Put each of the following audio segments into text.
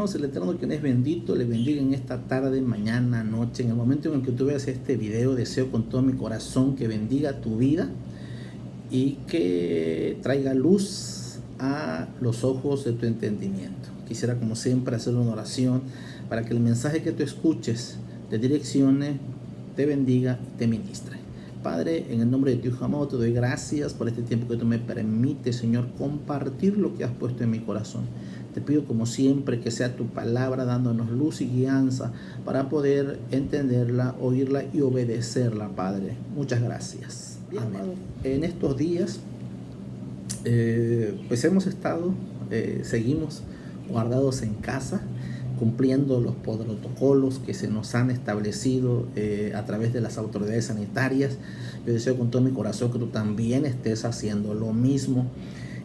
hermanos, el Eterno, quien es bendito, le bendiga en esta tarde, mañana, noche. En el momento en el que tú veas este video, deseo con todo mi corazón que bendiga tu vida y que traiga luz a los ojos de tu entendimiento. Quisiera, como siempre, hacer una oración para que el mensaje que tú escuches te direccione, te bendiga y te ministre. Padre, en el nombre de tu Hijo amado, te doy gracias por este tiempo que tú me permites, Señor, compartir lo que has puesto en mi corazón. Te pido, como siempre, que sea tu palabra dándonos luz y guianza para poder entenderla, oírla y obedecerla, Padre. Muchas gracias. Bien, amado. En estos días, pues hemos estado, seguimos guardados en casa, cumpliendo los protocolos que se nos han establecido a través de las autoridades sanitarias. Yo deseo con todo mi corazón que tú también estés haciendo lo mismo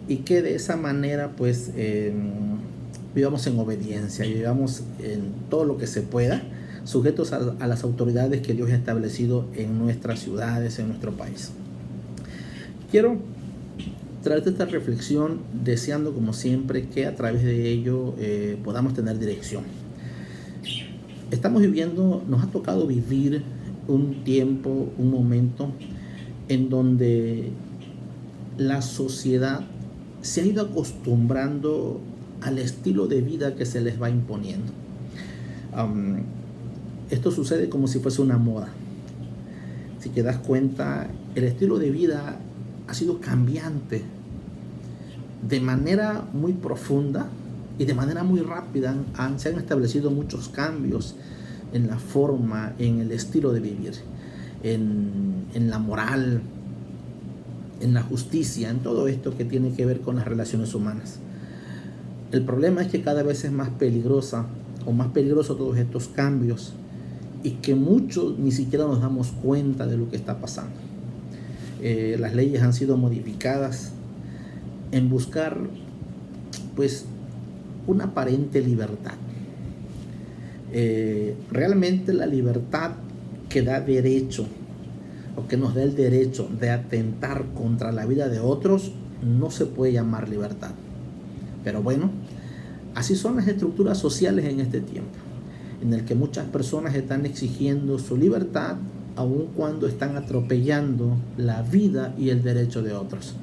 y que de esa manera pues vivamos en obediencia, vivamos en todo lo que se pueda, sujetos a las autoridades que Dios ha establecido en nuestras ciudades, en nuestro país. Quiero traerte esta reflexión deseando, como siempre, que a través de ello podamos tener dirección. Estamos viviendo, nos ha tocado vivir un tiempo, un momento en donde la sociedad se ha ido acostumbrando al estilo de vida que se les va imponiendo. Esto sucede como si fuese una moda. Si te das cuenta, el estilo de vida ha sido cambiante de manera muy profunda y de manera muy rápida. Se han establecido muchos cambios en la forma, en el estilo de vivir, en la moral, en la justicia, en todo esto que tiene que ver con las relaciones humanas. El problema es que cada vez es más peligroso todos estos cambios y que muchos ni siquiera nos damos cuenta de lo que está pasando. Las leyes han sido modificadas en buscar pues una aparente libertad. Realmente la libertad que da derecho o que nos da el derecho de atentar contra la vida de otros no se puede llamar libertad. Pero bueno, así son las estructuras sociales en este tiempo, en el que muchas personas están exigiendo su libertad aun cuando están atropellando la vida y el derecho de otros.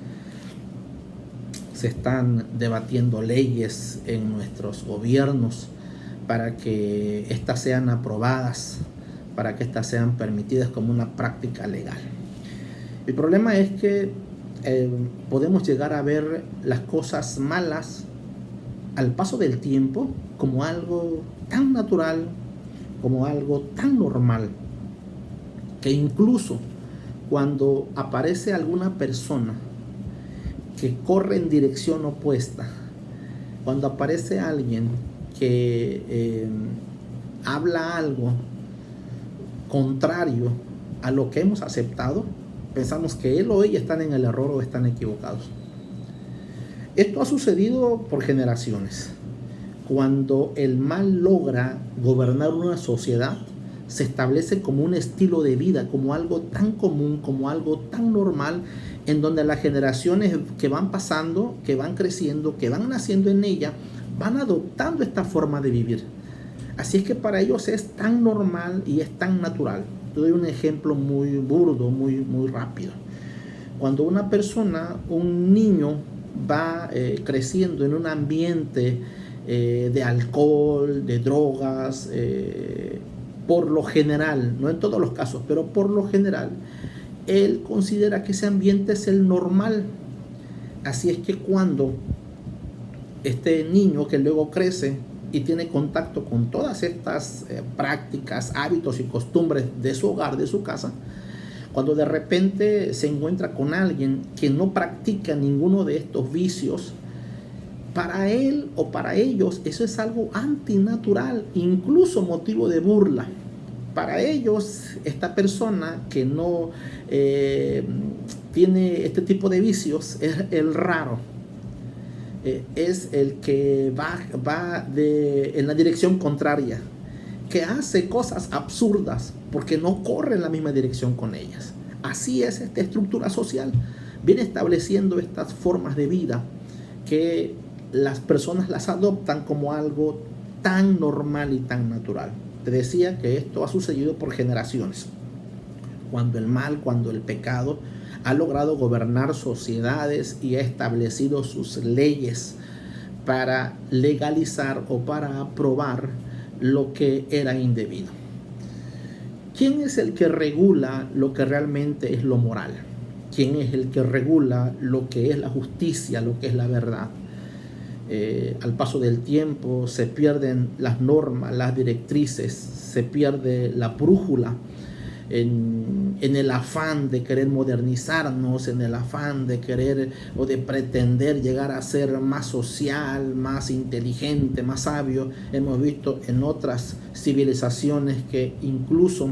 Se están debatiendo leyes en nuestros gobiernos para que éstas sean aprobadas, para que éstas sean permitidas como una práctica legal. El problema es que podemos llegar a ver las cosas malas al paso del tiempo como algo tan natural, como algo tan normal, que incluso cuando aparece alguna persona que corre en dirección opuesta, cuando aparece alguien que habla algo contrario a lo que hemos aceptado, pensamos que él o ella están en el error o están equivocados. Esto ha sucedido por generaciones. Cuando el mal logra gobernar una sociedad, se establece como un estilo de vida, como algo tan común, como algo tan normal, en donde las generaciones que van pasando, que van creciendo, que van naciendo en ella, van adoptando esta forma de vivir. Así es que para ellos es tan normal y es tan natural. Te doy un ejemplo muy burdo, muy rápido. Cuando una persona, un niño, va creciendo en un ambiente de alcohol, de drogas, por lo general, no en todos los casos, pero por lo general, él considera que ese ambiente es el normal. Así es que cuando este niño que luego crece y tiene contacto con todas estas prácticas, hábitos y costumbres de su hogar, de su casa, cuando de repente se encuentra con alguien que no practica ninguno de estos vicios, para él o para ellos eso es algo antinatural, incluso motivo de burla. Para ellos, esta persona que no tiene este tipo de vicios es el raro, es el que va en la dirección contraria, que hace cosas absurdas porque no corre en la misma dirección con ellas. Así es esta estructura social. Viene estableciendo estas formas de vida que las personas las adoptan como algo tan normal y tan natural. Te decía que esto ha sucedido por generaciones. Cuando el mal, cuando el pecado ha logrado gobernar sociedades y ha establecido sus leyes para legalizar o para aprobar lo que era indebido. ¿Quién es el que regula lo que realmente es lo moral? ¿Quién es el que regula lo que es la justicia, lo que es la verdad? Al paso del tiempo se pierden las normas, las directrices, se pierde la brújula en el afán de querer modernizarnos, en el afán de querer o de pretender llegar a ser más social, más inteligente, más sabio. Hemos visto en otras civilizaciones que incluso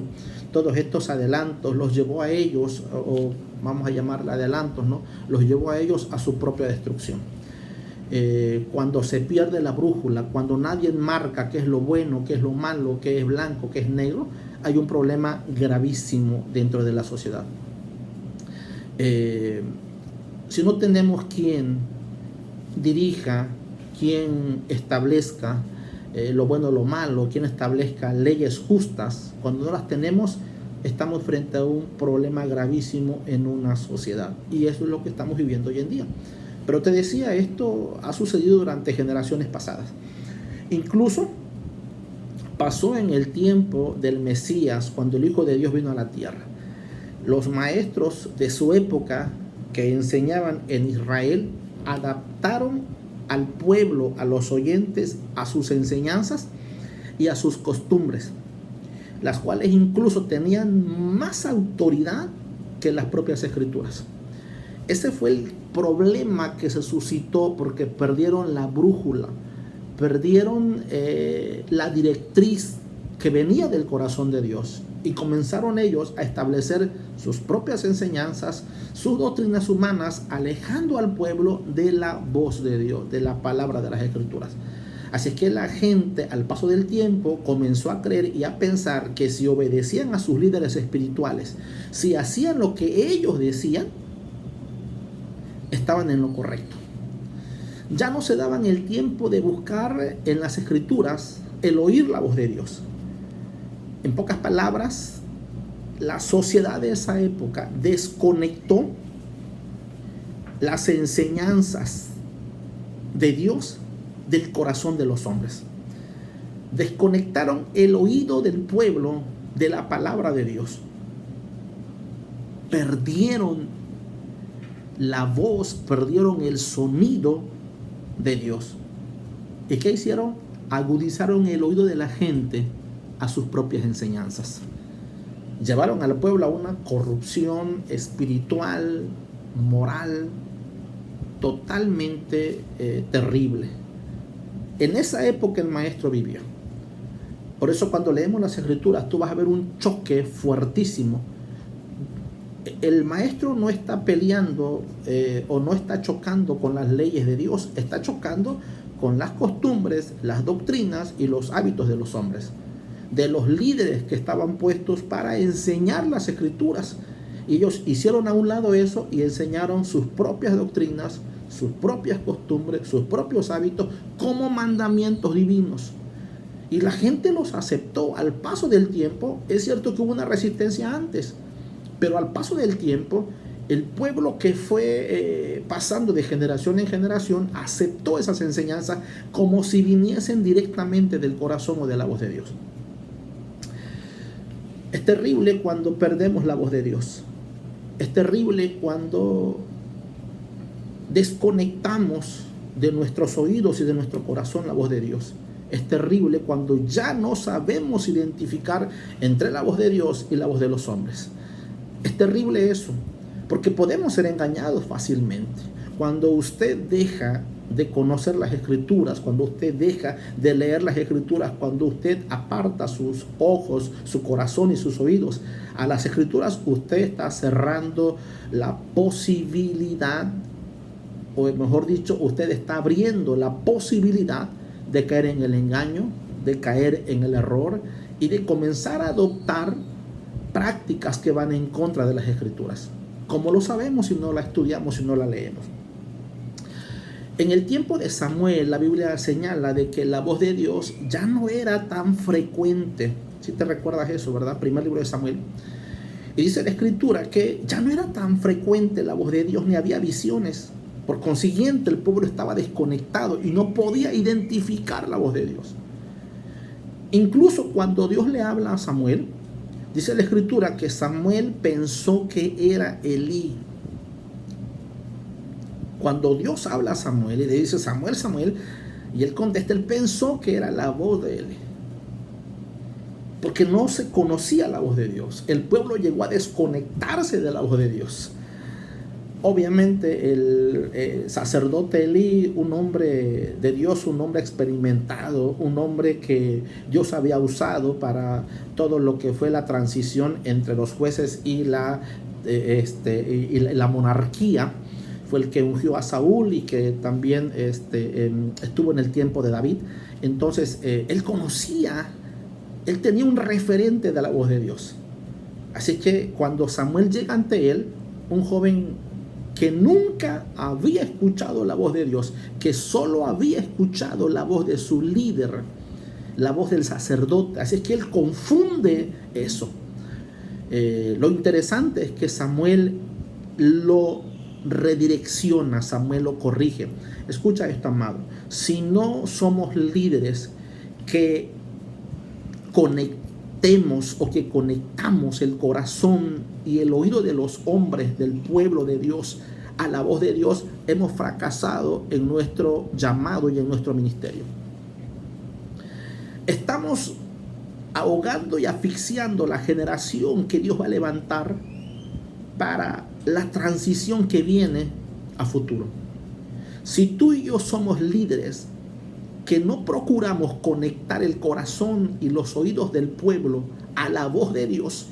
todos estos adelantos los llevó a ellos, o vamos a llamarle adelantos, ¿no? Los llevó a ellos a su propia destrucción. Cuando se pierde la brújula, cuando nadie marca qué es lo bueno, qué es lo malo, qué es blanco, qué es negro, hay un problema gravísimo dentro de la sociedad. Si no tenemos quien dirija, quien establezca lo bueno o lo malo, quien establezca leyes justas, cuando no las tenemos, estamos frente a un problema gravísimo en una sociedad. Y eso es lo que estamos viviendo hoy en día. Pero te decía, esto ha sucedido durante generaciones pasadas. Incluso pasó en el tiempo del Mesías, cuando el Hijo de Dios vino a la tierra. Los maestros de su época que enseñaban en Israel adaptaron al pueblo, a los oyentes, a sus enseñanzas y a sus costumbres, las cuales incluso tenían más autoridad que las propias escrituras. Ese fue el problema que se suscitó porque perdieron la brújula, perdieron la directriz que venía del corazón de Dios y comenzaron ellos a establecer sus propias enseñanzas, sus doctrinas humanas, alejando al pueblo de la voz de Dios, de la palabra de las escrituras. Así es que la gente al paso del tiempo comenzó a creer y a pensar que si obedecían a sus líderes espirituales, si hacían lo que ellos decían, estaban en lo correcto. Ya no se daban el tiempo de buscar en las escrituras el oír la voz de Dios. En pocas palabras, la sociedad de esa época desconectó las enseñanzas de Dios del corazón de los hombres. Desconectaron el oído del pueblo de la palabra de Dios. Perdieron la voz, perdieron el sonido de Dios. ¿Y qué hicieron? Agudizaron el oído de la gente a sus propias enseñanzas. Llevaron al pueblo a una corrupción espiritual, moral, totalmente terrible. En esa época el maestro vivió. Por eso cuando leemos las escrituras tú vas a ver un choque fuertísimo. El maestro no está peleando o no está chocando con las leyes de Dios, está chocando con las costumbres, las doctrinas y los hábitos de los hombres, de los líderes que estaban puestos para enseñar las escrituras. Y ellos hicieron a un lado eso y enseñaron sus propias doctrinas, sus propias costumbres, sus propios hábitos como mandamientos divinos. Y la gente los aceptó al paso del tiempo. Es cierto que hubo una resistencia antes, pero al paso del tiempo, el pueblo que fue pasando de generación en generación aceptó esas enseñanzas como si viniesen directamente del corazón o de la voz de Dios. Es terrible cuando perdemos la voz de Dios. Es terrible cuando desconectamos de nuestros oídos y de nuestro corazón la voz de Dios. Es terrible cuando ya no sabemos identificar entre la voz de Dios y la voz de los hombres. Es terrible eso, porque podemos ser engañados fácilmente. Cuando usted deja de conocer las escrituras, cuando usted deja de leer las escrituras, cuando usted aparta sus ojos, su corazón y sus oídos a las escrituras, usted está cerrando la posibilidad, o mejor dicho, usted está abriendo la posibilidad de caer en el engaño, de caer en el error y de comenzar a adoptar prácticas que van en contra de las escrituras. ¿Cómo lo sabemos si no la estudiamos, si no la leemos? En el tiempo de Samuel, la Biblia señala de que la voz de Dios ya no era tan frecuente. Si te recuerdas eso, ¿verdad? Primer libro de Samuel. Y dice la Escritura que ya no era tan frecuente la voz de Dios, ni había visiones. Por consiguiente, el pueblo estaba desconectado y no podía identificar la voz de Dios. Incluso cuando Dios le habla a Samuel, dice la Escritura que Samuel pensó que era Elí. Cuando Dios habla a Samuel y le dice: Samuel, Samuel, y él contesta, él pensó que era la voz de Elí, porque no se conocía la voz de Dios. El pueblo llegó a desconectarse de la voz de Dios. Obviamente el sacerdote Elí, un hombre de Dios, un hombre experimentado, un hombre que Dios había usado para todo lo que fue la transición entre los jueces y la monarquía, fue el que ungió a Saúl y que también estuvo en el tiempo de David. Entonces él conocía, él tenía un referente de la voz de Dios. Así que cuando Samuel llega ante él, un joven que nunca había escuchado la voz de Dios, que solo había escuchado la voz de su líder, la voz del sacerdote, así es que él confunde eso. Lo interesante es que Samuel lo redirecciona, Samuel lo corrige. Escucha esto, amado: si no somos líderes que conectemos o que conectamos el corazón y el oído de los hombres del pueblo de Dios a la voz de Dios, hemos fracasado en nuestro llamado y en nuestro ministerio. Estamos ahogando y asfixiando la generación que Dios va a levantar para la transición que viene a futuro. Si tú y yo somos líderes que no procuramos conectar el corazón y los oídos del pueblo a la voz de Dios,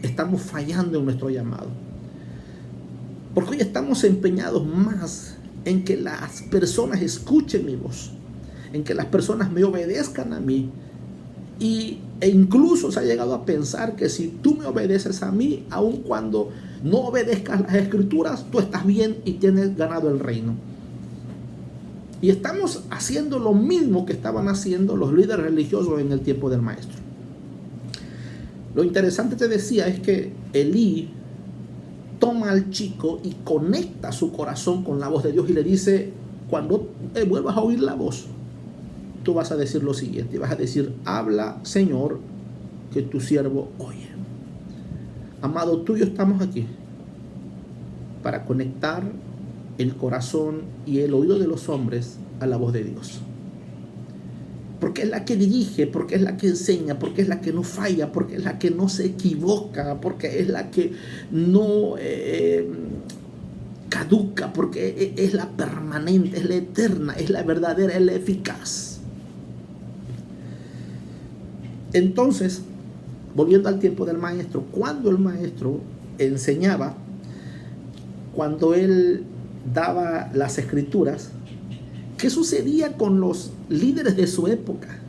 estamos fallando en nuestro llamado. Porque hoy estamos empeñados más en que las personas escuchen mi voz, en que las personas me obedezcan a mí. E incluso se ha llegado a pensar que si tú me obedeces a mí, aun cuando no obedezcas las Escrituras, tú estás bien y tienes ganado el reino. Y estamos haciendo lo mismo que estaban haciendo los líderes religiosos en el tiempo del maestro. Lo interesante, te decía, es que Elí toma al chico y conecta su corazón con la voz de Dios y le dice: cuando vuelvas a oír la voz, tú vas a decir lo siguiente, vas a decir: habla, Señor, que tu siervo oye. Amado, tú y yo estamos aquí para conectar el corazón y el oído de los hombres a la voz de Dios, porque es la que dirige, porque es la que enseña, porque es la que no falla, porque es la que no se equivoca, porque es la que no caduca, porque es la permanente, es la eterna, es la verdadera, es la eficaz. Entonces, volviendo al tiempo del maestro, cuando el maestro enseñaba, cuando él daba las Escrituras, ¿qué sucedía con los líderes de su época?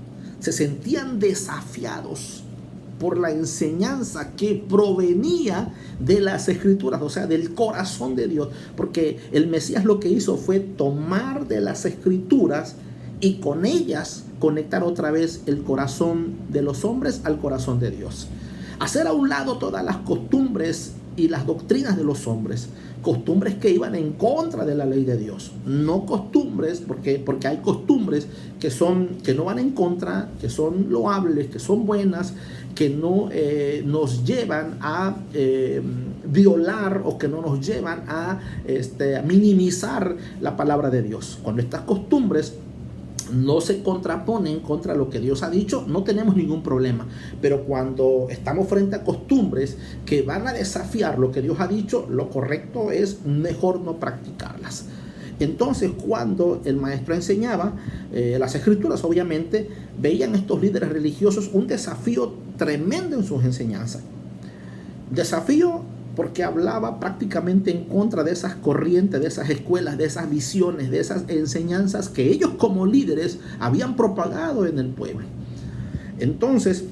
Se sentían desafiados por la enseñanza que provenía de las Escrituras, o sea, del corazón de Dios, porque el Mesías lo que hizo fue tomar de las Escrituras y con ellas conectar otra vez el corazón de los hombres al corazón de Dios. Hacer a un lado todas las costumbres y las doctrinas de los hombres, costumbres que iban en contra de la ley de Dios, no costumbres, porque hay costumbres que no van en contra, que son loables, que son buenas, que no nos llevan a violar o que no nos llevan a minimizar la palabra de Dios. Cuando estas costumbres no se contraponen contra lo que Dios ha dicho, no tenemos ningún problema. Pero cuando estamos frente a costumbres que van a desafiar lo que Dios ha dicho, lo correcto es mejor no practicarlas. Entonces, cuando el maestro enseñaba las Escrituras, obviamente veían estos líderes religiosos un desafío tremendo en sus enseñanzas. Desafío porque hablaba prácticamente en contra de esas corrientes, de esas escuelas, de esas visiones, de esas enseñanzas que ellos como líderes habían propagado en el pueblo. Entonces,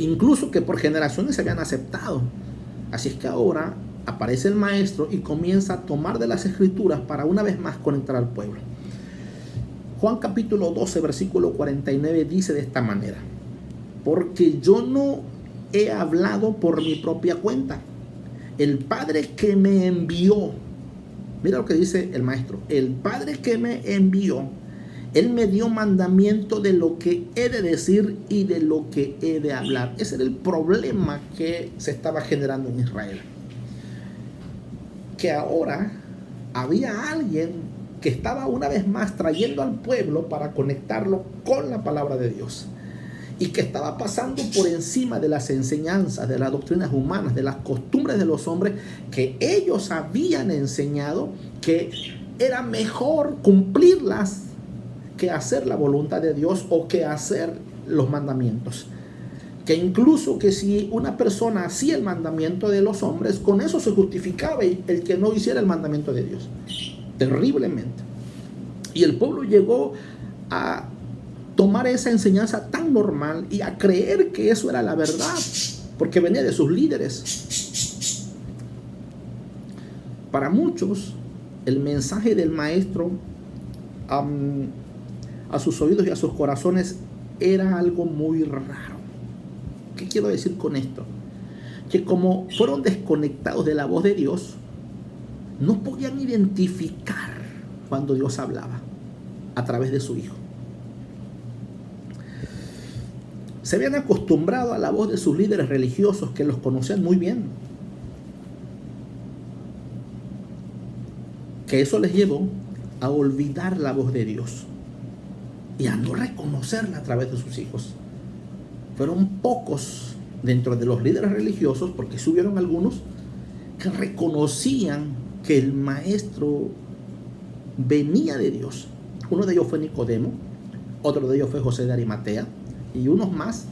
incluso que por generaciones se habían aceptado. Así es que ahora, aparece el maestro y comienza a tomar de las escrituras para una vez más conectar al pueblo. Juan capítulo 12, versículo 49 dice de esta manera: porque yo no he hablado por mi propia cuenta. El Padre que me envió, mira lo que dice el maestro, el Padre que me envió, Él me dio mandamiento de lo que he de decir y de lo que he de hablar. Ese era el problema que se estaba generando en Israel. Que ahora había alguien que estaba una vez más trayendo al pueblo para conectarlo con la palabra de Dios, y que estaba pasando por encima de las enseñanzas, de las doctrinas humanas, de las costumbres de los hombres que ellos habían enseñado, que era mejor cumplirlas que hacer la voluntad de Dios o que hacer los mandamientos. Que incluso que si una persona hacía el mandamiento de los hombres, con eso se justificaba el que no hiciera el mandamiento de Dios. Terriblemente. Y el pueblo llegó a tomar esa enseñanza tan normal y a creer que eso era la verdad, porque venía de sus líderes. Para muchos, el mensaje del maestro a sus oídos y a sus corazones era algo muy raro. ¿Qué quiero decir con esto? Que como fueron desconectados de la voz de Dios, no podían identificar cuando Dios hablaba a través de su Hijo. Se habían acostumbrado a la voz de sus líderes religiosos, que los conocían muy bien. Que eso les llevó a olvidar la voz de Dios y a no reconocerla a través de sus hijos. Fueron pocos dentro de los líderes religiosos, porque sí hubieron algunos que reconocían que el maestro venía de Dios. Uno de ellos fue Nicodemo, otro de ellos fue José de Arimatea, y unos más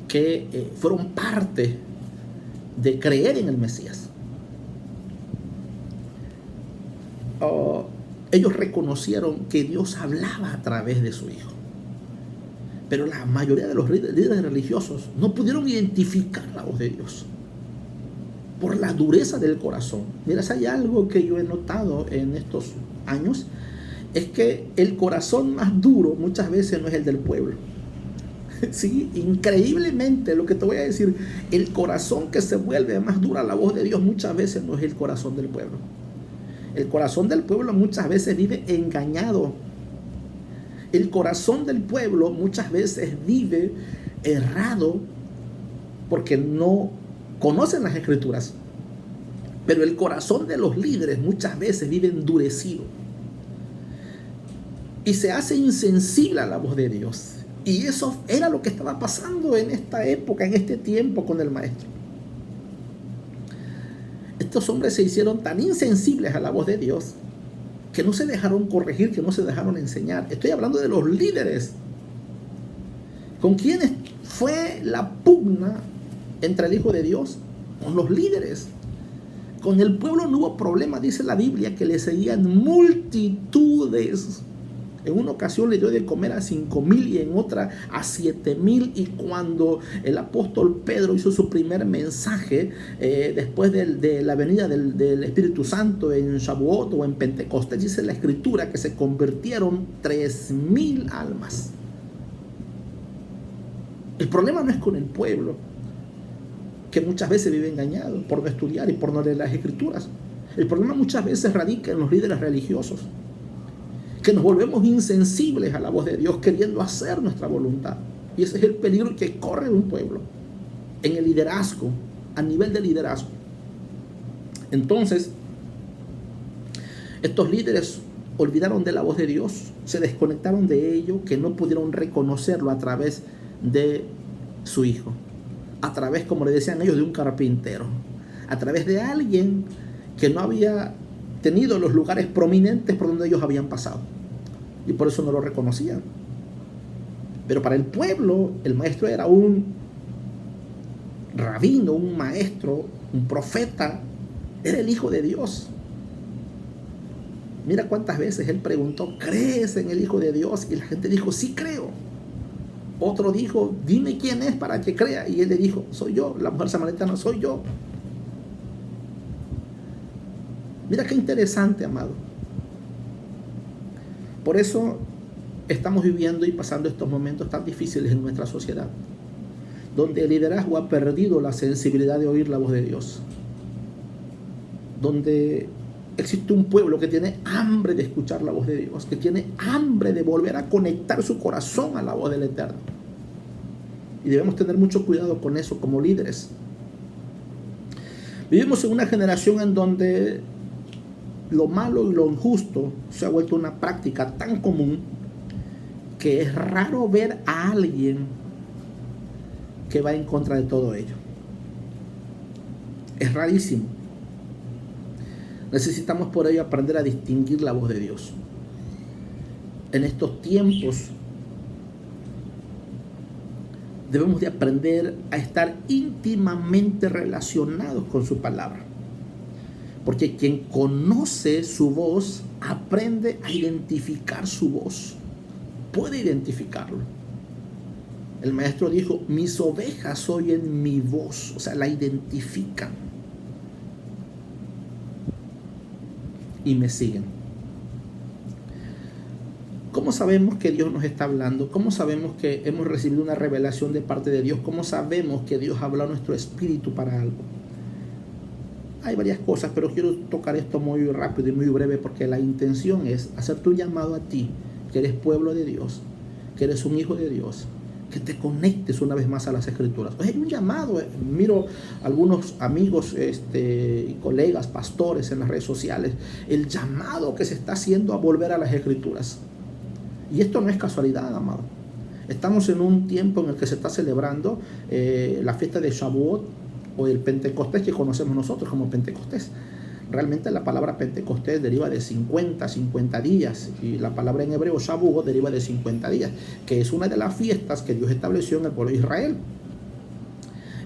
que fueron parte de creer en el Mesías. Ellos reconocieron que Dios hablaba a través de su Hijo. Pero la mayoría de los líderes religiosos no pudieron identificar la voz de Dios por la dureza del corazón. Mira, si hay algo que yo he notado en estos años, es que el corazón más duro muchas veces no es el del pueblo. Sí, increíblemente, lo que te voy a decir, el corazón que se vuelve más dura a la voz de Dios muchas veces no es el corazón del pueblo. El corazón del pueblo muchas veces vive engañado. El corazón del pueblo muchas veces vive errado porque no conocen las escrituras. Pero el corazón de los líderes muchas veces vive endurecido y se hace insensible a la voz de Dios. Y eso era lo que estaba pasando en esta época, en este tiempo con el maestro. Estos hombres se hicieron tan insensibles a la voz de Dios que no se dejaron corregir, que no se dejaron enseñar. Estoy hablando de los líderes, con quienes fue la pugna entre el Hijo de Dios, con los líderes. Con el pueblo no hubo problema, dice la Biblia, que le seguían multitudes. En una ocasión le dio de comer a 5,000 y en otra a 7,000. Y cuando el apóstol Pedro hizo su primer mensaje, después de la venida del Espíritu Santo en Shavuot o en Pentecostés, dice la Escritura que se convirtieron 3,000 almas. El problema no es con el pueblo, que muchas veces vive engañado por no estudiar y por no leer las Escrituras. El problema muchas veces radica en los líderes religiosos, que nos volvemos insensibles a la voz de Dios queriendo hacer nuestra voluntad. Y ese es el peligro que corre un pueblo en el liderazgo, a nivel de liderazgo. Entonces, estos líderes olvidaron de la voz de Dios, se desconectaron de ello, que no pudieron reconocerlo a través de su Hijo, a través, como le decían ellos, de un carpintero, a través de alguien que no había tenido los lugares prominentes por donde ellos habían pasado, y por eso no lo reconocían. Pero para el pueblo, el maestro era un rabino, un maestro, un profeta, era el Hijo de Dios. Mira cuántas veces él preguntó: ¿crees en el Hijo de Dios? Y la gente dijo: sí, creo. Otro dijo: dime quién es para que crea. Y él le dijo: soy yo. La mujer samaritana: soy yo. Mira qué interesante, amado. Por eso estamos viviendo y pasando estos momentos tan difíciles en nuestra sociedad, donde el liderazgo ha perdido la sensibilidad de oír la voz de Dios, donde existe un pueblo que tiene hambre de escuchar la voz de Dios, que tiene hambre de volver a conectar su corazón a la voz del Eterno. Y debemos tener mucho cuidado con eso como líderes. Vivimos en una generación en donde lo malo y lo injusto se ha vuelto una práctica tan común que es raro ver a alguien que va en contra de todo ello. Es rarísimo. Necesitamos por ello aprender a distinguir la voz de Dios. En estos tiempos debemos de aprender a estar íntimamente relacionados con su palabra. Porque quien conoce su voz aprende a identificar su voz. Puede identificarlo. El maestro dijo, mis ovejas oyen mi voz. O sea, la identifican. Y me siguen. ¿Cómo sabemos que Dios nos está hablando? ¿Cómo sabemos que hemos recibido una revelación de parte de Dios? ¿Cómo sabemos que Dios habla a nuestro espíritu para algo? Hay varias cosas, pero quiero tocar esto muy rápido y muy breve porque la intención es hacerte un llamado a ti, que eres pueblo de Dios, que eres un hijo de Dios, que te conectes una vez más a las Escrituras. Pues hay un llamado. Miro algunos amigos y colegas, pastores en las redes sociales, el llamado que se está haciendo a volver a las Escrituras. Y esto no es casualidad, amado. Estamos en un tiempo en el que se está celebrando la fiesta de Shavuot o el Pentecostés que conocemos nosotros como Pentecostés. Realmente la palabra Pentecostés deriva de 50 días y la palabra en hebreo Shavuot deriva de 50 días, que es una de las fiestas que Dios estableció en el pueblo de Israel.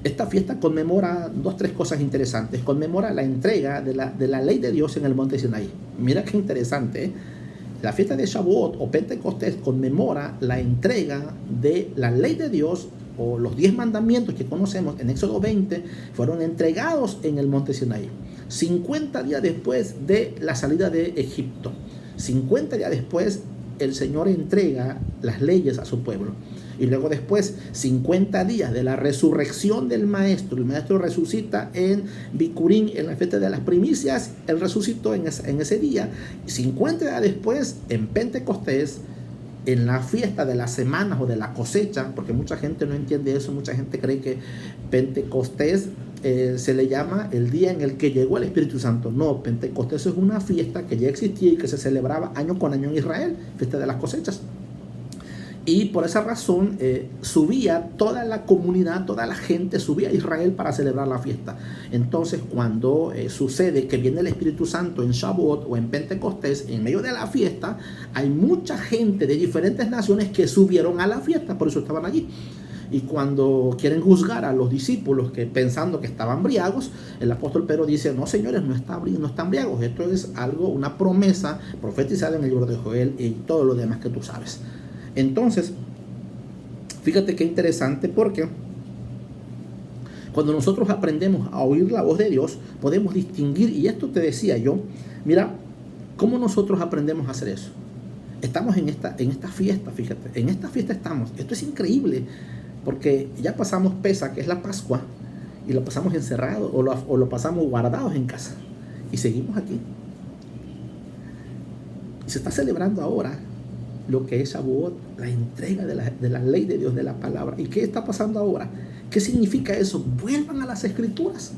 Esta fiesta conmemora tres cosas interesantes. Conmemora la entrega de la ley de Dios en el monte Sinaí. Mira qué interesante, ¿eh? La fiesta de Shavuot o Pentecostés conmemora la entrega de la ley de Dios, o los 10 mandamientos que conocemos en Éxodo 20 fueron entregados en el monte Sinaí. 50 días después de la salida de Egipto. 50 días después el Señor entrega las leyes a su pueblo. Y luego después, 50 días de la resurrección del Maestro. El Maestro resucita en Bikurim, en la fiesta de las primicias. Él resucitó en ese día. 50 días después, en Pentecostés, en la fiesta de las semanas o de la cosecha, porque mucha gente no entiende eso. Mucha gente cree que Pentecostés se le llama el día en el que llegó el Espíritu Santo. No, Pentecostés es una fiesta que ya existía y que se celebraba año con año en Israel, fiesta de las cosechas. Y por esa razón subía toda la comunidad, toda la gente subía a Israel para celebrar la fiesta. Entonces cuando sucede que viene el Espíritu Santo en Shavuot o en Pentecostés, en medio de la fiesta, hay mucha gente de diferentes naciones que subieron a la fiesta, por eso estaban allí. Y cuando quieren juzgar a los discípulos que pensando que estaban briagos, el apóstol Pedro dice, no señores, no están briagos. Esto es algo, una promesa profetizada en el libro de Joel y todo lo demás que tú sabes. Entonces, fíjate qué interesante, porque cuando nosotros aprendemos a oír la voz de Dios, podemos distinguir, y esto te decía yo, mira, ¿cómo nosotros aprendemos a hacer eso? Estamos en esta fiesta, fíjate, en esta fiesta estamos. Esto es increíble, porque ya pasamos Pesaj, que es la Pascua, y lo pasamos encerrado, o lo pasamos guardados en casa, y seguimos aquí. Y se está celebrando ahora lo que es Shavuot, la entrega de la ley de Dios, de la palabra. ¿Y qué está pasando ahora? ¿Qué significa eso? Vuelvan a las Escrituras.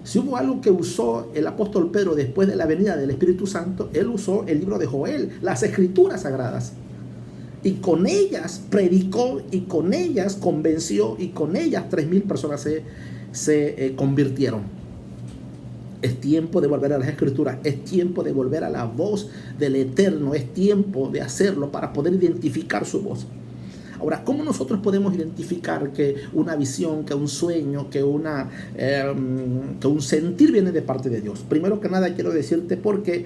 Si hubo algo que usó el apóstol Pedro después de la venida del Espíritu Santo, él usó el libro de Joel, las Escrituras sagradas. Y con ellas predicó, y con ellas convenció, y con ellas 3,000 personas se convirtieron. Es tiempo de volver a las Escrituras, es tiempo de volver a la voz del Eterno, es tiempo de hacerlo para poder identificar su voz. Ahora, ¿cómo nosotros podemos identificar que una visión, que un sueño, que un sentir viene de parte de Dios? Primero que nada quiero decirte porque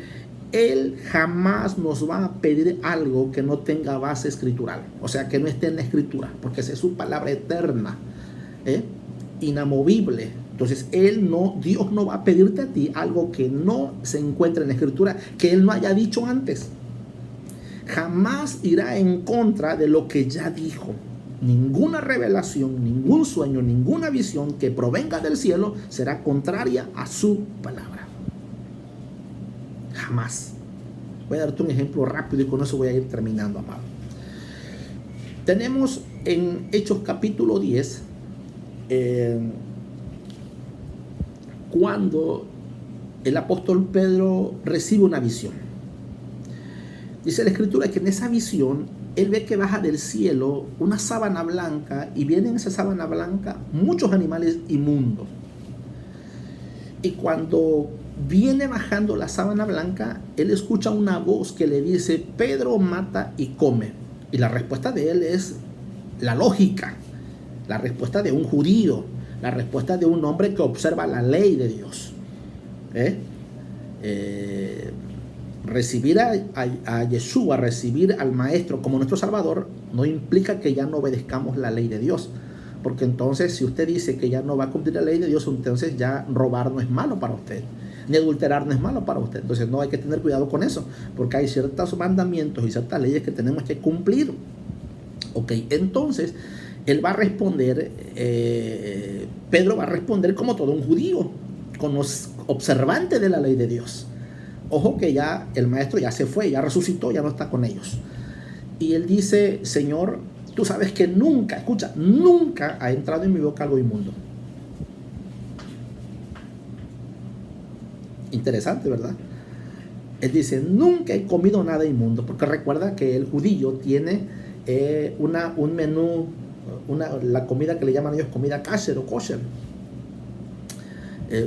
Él jamás nos va a pedir algo que no tenga base escritural, o sea, que no esté en la Escritura, porque esa es su palabra eterna, inamovible, Entonces Dios no va a pedirte a ti algo que no se encuentra en la Escritura, que Él no haya dicho antes. Jamás irá en contra de lo que ya dijo. Ninguna revelación, ningún sueño, ninguna visión que provenga del cielo será contraria a su palabra. Jamás. Voy a darte un ejemplo rápido y con eso voy a ir terminando, amado. Tenemos en Hechos capítulo 10, cuando el apóstol Pedro recibe una visión. Dice la Escritura que en esa visión él ve que baja del cielo una sábana blanca y viene en esa sábana blanca muchos animales inmundos. Y cuando viene bajando la sábana blanca, él escucha una voz que le dice: Pedro, mata y come. Y la respuesta de él es la lógica, la respuesta de un judío, la respuesta de un hombre que observa la ley de Dios. Recibir a Yeshua, recibir al Maestro como nuestro Salvador, no implica que ya no obedezcamos la ley de Dios. Porque entonces, si usted dice que ya no va a cumplir la ley de Dios, entonces ya robar no es malo para usted, ni adulterar no es malo para usted. Entonces no hay que tener cuidado con eso, porque hay ciertos mandamientos y ciertas leyes que tenemos que cumplir. Ok, entonces él va a responder, Pedro va a responder como todo un judío, observante de la ley de Dios. Ojo que ya el Maestro ya se fue, ya resucitó, ya no está con ellos. Y él dice: Señor, tú sabes que nunca, escucha, nunca ha entrado en mi boca algo inmundo. Interesante, ¿verdad? Él dice: nunca he comido nada inmundo, porque recuerda que el judío tiene un menú, la comida que le llaman ellos comida kasher o kosher.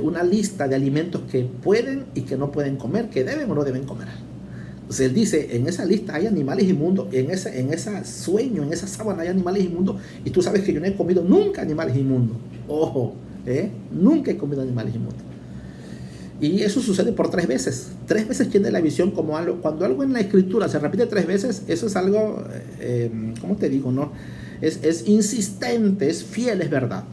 Una lista de alimentos que pueden y que no pueden comer, que deben o no deben comer. Entonces él dice: en esa lista hay animales inmundos, en ese sueño, en esa sábana hay animales inmundos, y tú sabes que yo no he comido nunca animales inmundos. Ojo, nunca he comido animales inmundos. Y eso sucede por 3 veces. 3 veces tiene la visión como algo. Cuando algo en la Escritura se repite 3 veces, eso es algo, ¿cómo te digo? No? Es insistente, es fiel, es verdad.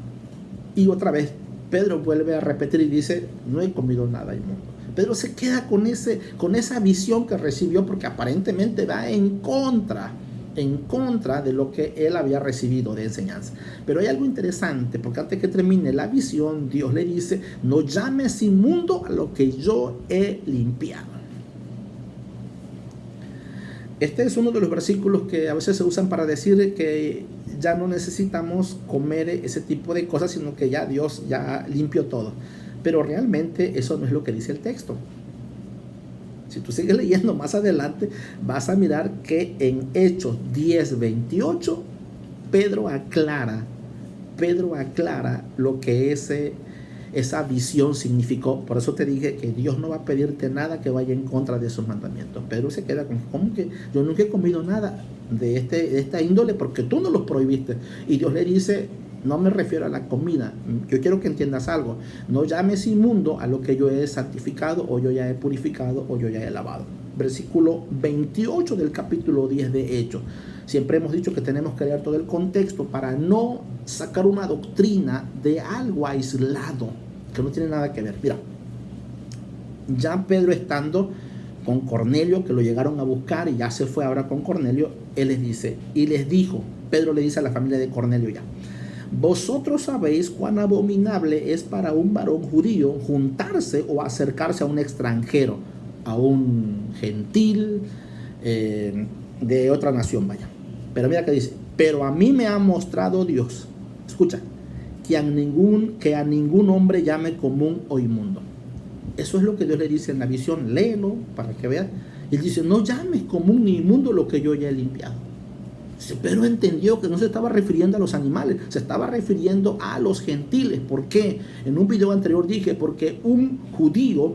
Y otra vez Pedro vuelve a repetir y dice: no he comido nada inmundo. Pedro se queda con esa visión que recibió, porque aparentemente va en contra de lo que él había recibido de enseñanza. Pero hay algo interesante, porque antes que termine la visión, Dios le dice: no llames inmundo a lo que yo he limpiado. Este es uno de los versículos que a veces se usan para decir que ya no necesitamos comer ese tipo de cosas, sino que ya Dios ya limpió todo. Pero realmente eso no es lo que dice el texto. Si tú sigues leyendo más adelante, vas a mirar que en Hechos 10:28, Pedro aclara lo que esa visión significó. Por eso te dije que Dios no va a pedirte nada que vaya en contra de sus mandamientos. Pedro se queda con: ¿cómo que yo nunca he comido nada de esta índole? Porque tú no los prohibiste. Y Dios le dice: no me refiero a la comida. Yo quiero que entiendas algo. No llames inmundo a lo que yo he santificado, o yo ya he purificado, o yo ya he lavado. Versículo 28 del capítulo 10 de Hechos. Siempre hemos dicho que tenemos que leer todo el contexto para no sacar una doctrina de algo aislado que no tiene nada que ver. Mira, ya Pedro estando con Cornelio, que lo llegaron a buscar y ya se fue ahora con Cornelio, él les dice, y les dijo, Pedro le dice a la familia de Cornelio ya: vosotros sabéis cuán abominable es para un varón judío juntarse o acercarse a un extranjero, a un gentil de otra nación, vaya. Pero mira que dice: pero a mí me ha mostrado Dios, escucha, que a ningún hombre llame común o inmundo. Eso es lo que Dios le dice en la visión. Léelo para que veas. Él dice: no llames común ni inmundo lo que yo ya he limpiado. Pero entendió que no se estaba refiriendo a los animales, se estaba refiriendo a los gentiles. ¿Por qué? En un video anterior dije: porque un judío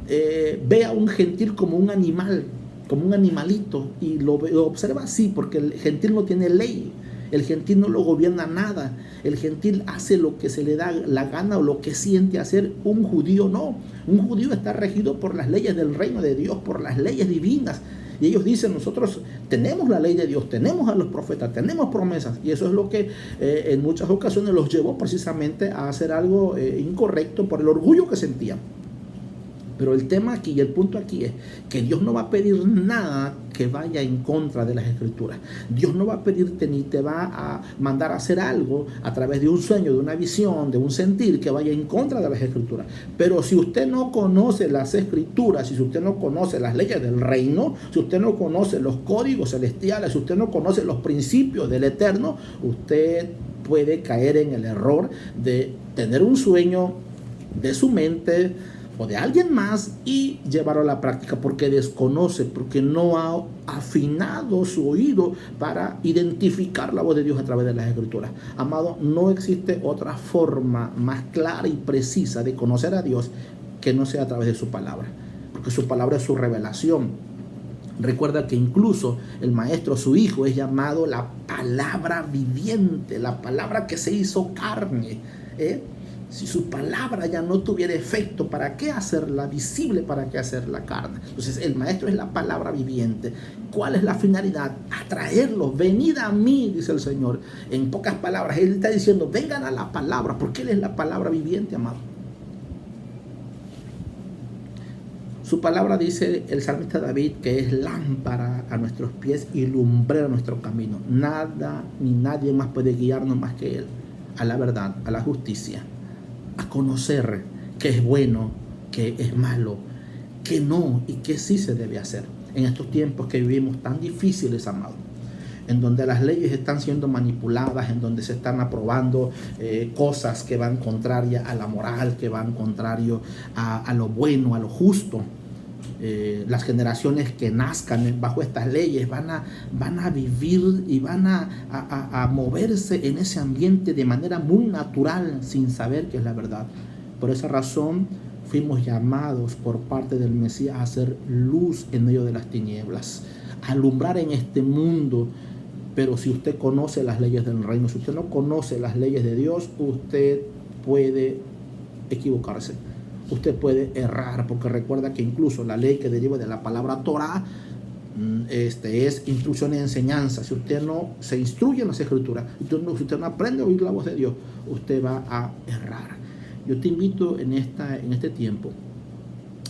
ve a un gentil como un animal, como un animalito, y lo observa así, porque el gentil no tiene ley, el gentil no lo gobierna nada, el gentil hace lo que se le da la gana o lo que siente hacer. Un judío no, un judío está regido por las leyes del reino de Dios, por las leyes divinas. Y ellos dicen, nosotros tenemos la ley de Dios, tenemos a los profetas, tenemos promesas. Y eso es lo que en muchas ocasiones los llevó precisamente a hacer algo incorrecto por el orgullo que sentían. Pero el tema aquí y el punto aquí es que Dios no va a pedir nada que vaya en contra de las Escrituras. Dios no va a pedirte ni te va a mandar a hacer algo a través de un sueño, de una visión, de un sentir que vaya en contra de las Escrituras. Pero si usted no conoce las Escrituras, si usted no conoce las leyes del reino, si usted no conoce los códigos celestiales, si usted no conoce los principios del Eterno, usted puede caer en el error de tener un sueño de su mente o de alguien más y llevarlo a la práctica porque desconoce, porque no ha afinado su oído para identificar la voz de Dios a través de las Escrituras. Amado, no existe otra forma más clara y precisa de conocer a Dios que no sea a través de su palabra, porque su palabra es su revelación. Recuerda que incluso el Maestro, su Hijo, es llamado la palabra viviente, la palabra que se hizo carne, Si su palabra ya no tuviera efecto, ¿para qué hacerla visible? ¿Para qué hacerla carne? Entonces el Maestro es la palabra viviente. ¿Cuál es la finalidad? Atraerlos. Venid a mí, dice el Señor. En pocas palabras, Él está diciendo, vengan a la palabra, porque Él es la palabra viviente, amado. Su palabra, dice el salmista David, que es lámpara a nuestros pies y lumbrera a nuestro camino. Nada ni nadie más puede guiarnos más que Él a la verdad, a la justicia, a conocer qué es bueno, qué es malo, qué no y qué sí se debe hacer. En estos tiempos que vivimos tan difíciles, amados, en donde las leyes están siendo manipuladas, en donde se están aprobando cosas que van contrarias a la moral, que van contrario a lo bueno, a lo justo. Las generaciones que nazcan bajo estas leyes van a vivir y van a moverse en ese ambiente de manera muy natural, sin saber que es la verdad. Por esa razón fuimos llamados por parte del Mesías a hacer luz en medio de las tinieblas, a alumbrar en este mundo. Pero si usted conoce las leyes del reino, si usted no conoce las leyes de Dios, usted puede equivocarse. Usted puede errar, porque recuerda que incluso la ley que deriva de la palabra Torah es instrucción y enseñanza. Si usted no se instruye en las Escrituras, si usted no aprende a oír la voz de Dios, usted va a errar. Yo te invito en este tiempo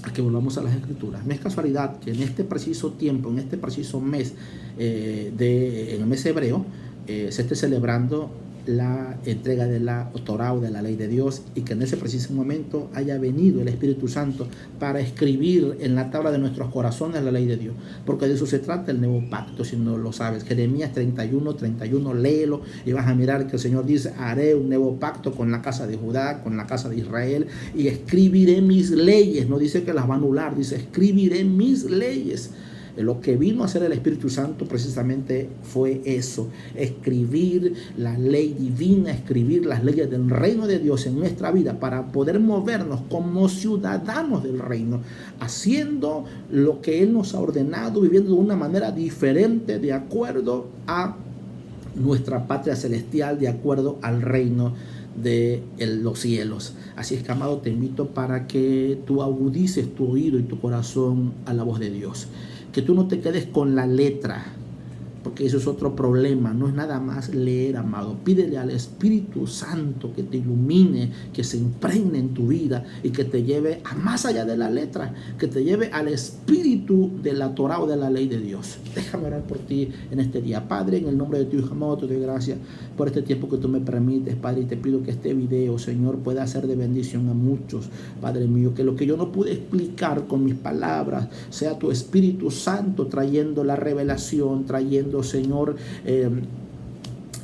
a que volvamos a las Escrituras. No es casualidad que en este preciso tiempo, en este preciso mes, en el mes hebreo, se esté celebrando la entrega de la Torah o de la ley de Dios, y que en ese preciso momento haya venido el Espíritu Santo para escribir en la tabla de nuestros corazones la ley de Dios, porque de eso se trata el nuevo pacto. Si no lo sabes, Jeremías 31, léelo y vas a mirar que el Señor dice: haré un nuevo pacto con la casa de Judá, con la casa de Israel, y escribiré mis leyes. No dice que las va a anular, dice escribiré mis leyes. Lo que vino a hacer el Espíritu Santo precisamente fue eso: escribir la ley divina, escribir las leyes del reino de Dios en nuestra vida, para poder movernos como ciudadanos del reino, haciendo lo que Él nos ha ordenado, viviendo de una manera diferente, de acuerdo a nuestra patria celestial, de acuerdo al reino de los cielos. Así es que, amado, te invito para que tú agudices tu oído y tu corazón a la voz de Dios. Que tú no te quedes con la letra, porque eso es otro problema. No es nada más leer, amado. Pídele al Espíritu Santo que te ilumine, que se impregne en tu vida y que te lleve a más allá de la letra, que te lleve al espíritu de la Torah o de la ley de Dios. Déjame orar por ti en este día. Padre, en el nombre de tu Hijo amado, te doy gracias por este tiempo que tú me permites, Padre, y te pido que este video, Señor, pueda ser de bendición a muchos, Padre mío, que lo que yo no pude explicar con mis palabras sea tu Espíritu Santo trayendo la revelación, trayendo, Señor,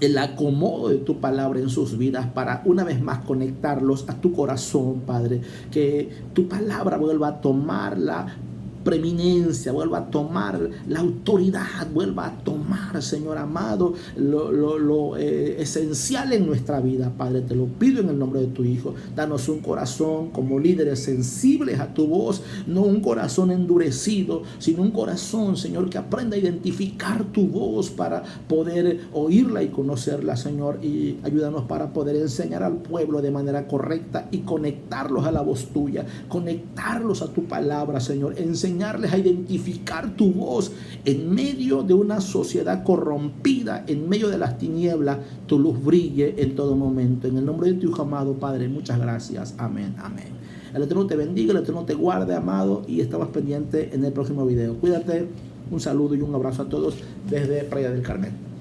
el acomodo de tu palabra en sus vidas, para una vez más conectarlos a tu corazón, Padre. Que tu palabra vuelva a tomar la preeminencia, vuelva a tomar la autoridad, vuelva a tomar, Señor amado, lo esencial en nuestra vida, Padre. Te lo pido en el nombre de tu Hijo. Danos un corazón como líderes sensibles a tu voz, no un corazón endurecido, sino un corazón, Señor, que aprenda a identificar tu voz para poder oírla y conocerla, Señor. Y ayúdanos para poder enseñar al pueblo de manera correcta y conectarlos a la voz tuya, conectarlos a tu palabra, Señor. Enseñar enseñarles a identificar tu voz en medio de una sociedad corrompida, en medio de las tinieblas, tu luz brille en todo momento. En el nombre de tu Hijo amado, Padre, muchas gracias. Amén, amén. El Eterno te bendiga, el Eterno te guarde, amado, y estamos pendientes en el próximo video. Cuídate, un saludo y un abrazo a todos desde Playa del Carmen.